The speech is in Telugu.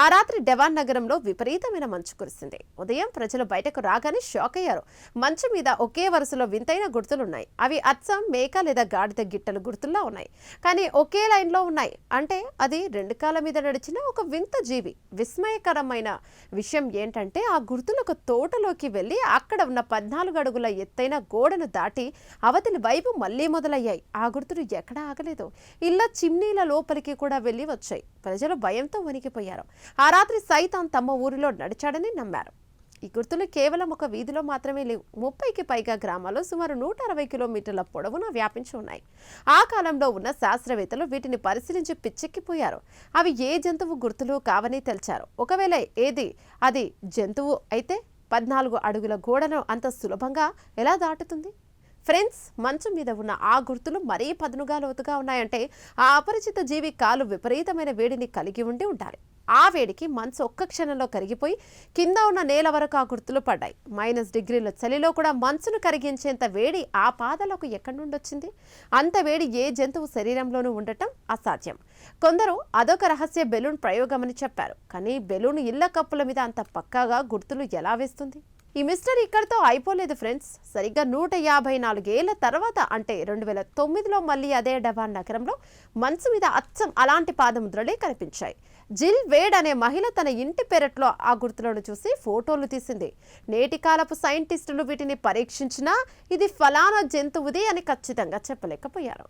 ఆ రాత్రి డెవాన్ నగరంలో విపరీతమైన మంచు కురిసింది. ఉదయం ప్రజలు బయటకు రాగానే షాక్ అయ్యారు. మంచు మీద ఒకే వరుసలో వింతైన గుర్తులున్నాయి. అవి అచ్చం మేక లేదా గాడిద గిట్టలు గుర్తుల్లా ఉన్నాయి, కానీ ఒకే లైన్లో ఉన్నాయి. అంటే అది రెండు కాళ్ళ మీద నడిచిన ఒక వింత జీవి. విస్మయకరమైన విషయం ఏంటంటే ఆ గుర్తులు ఒక తోటలోకి వెళ్ళి అక్కడ ఉన్న 14 అడుగుల ఎత్తైన గోడను దాటి అవతలి వైపు మళ్లీ మొదలయ్యాయి. ఆ గుర్తులు ఎక్కడా ఆగలేదు. ఇళ్ల చిమ్నీల లోపలికి కూడా వెళ్లి వచ్చాయి. ప్రజలు భయంతో వణికిపోయారు. ఆ రాత్రి సైతాన్ తమ ఊరిలో నడిచాడని నమ్మారు. ఈ గుర్తులు కేవలం ఒక వీధిలో మాత్రమే లేవు. 30కి పైగా గ్రామాల్లో సుమారు 160 కిలోమీటర్ల పొడవునా వ్యాపించి ఉన్నాయి. ఆ కాలంలో ఉన్న శాస్త్రవేత్తలు వీటిని పరిశీలించి పిచ్చెక్కిపోయారు. అవి ఏ జంతువు గుర్తులు కావని తేల్చారు. ఒకవేళ అది జంతువు అయితే 14 అడుగుల గోడను అంత సులభంగా ఎలా దాటుతుంది? ఫ్రెండ్స్, మంచు మీద ఉన్న ఆ గుర్తులు మరీ పదునుగా లోతుగా ఉన్నాయంటే ఆ అపరిచిత జీవి కాలు విపరీతమైన వేడిని కలిగి ఉండాలి. ఆ వేడికి మంచు ఒక్క క్షణంలో కరిగిపోయి కింద ఉన్న నేల వరకు ఆ గుర్తులు పడ్డాయి. -డిగ్రీల చలిలో కూడా మంచును కరిగించేంత వేడి ఆ పాదాలకు ఎక్కడి నుండి వచ్చింది? అంత వేడి ఏ జంతువు శరీరంలోనూ ఉండటం అసాధ్యం. కొందరు అదొక రహస్య బెలూన్ ప్రయోగమని చెప్పారు. కానీ బెలూన్ ఇళ్ల కప్పుల మీద అంత పక్కాగా గుర్తులు ఎలా వేస్తుంది? ఈ మిస్టరీ ఇక్కడితో అయిపోలేదు ఫ్రెండ్స్. సరిగ్గా 154 ఏళ్ల తర్వాత అంటే 2009లో మళ్ళీ అదే డెవాన్ నగరంలో మంచు మీద అచ్చం అలాంటి పాదముద్రలే కనిపించాయి. జిల్ వేడ్ అనే మహిళ తన ఇంటి పెరట్లో ఆ గుర్తులను చూసి ఫోటోలు తీసింది. నేటి కాలపు సైంటిస్టులు వీటిని పరీక్షించినా ఇది ఫలానా జంతువుది అని ఖచ్చితంగా చెప్పలేకపోయారు.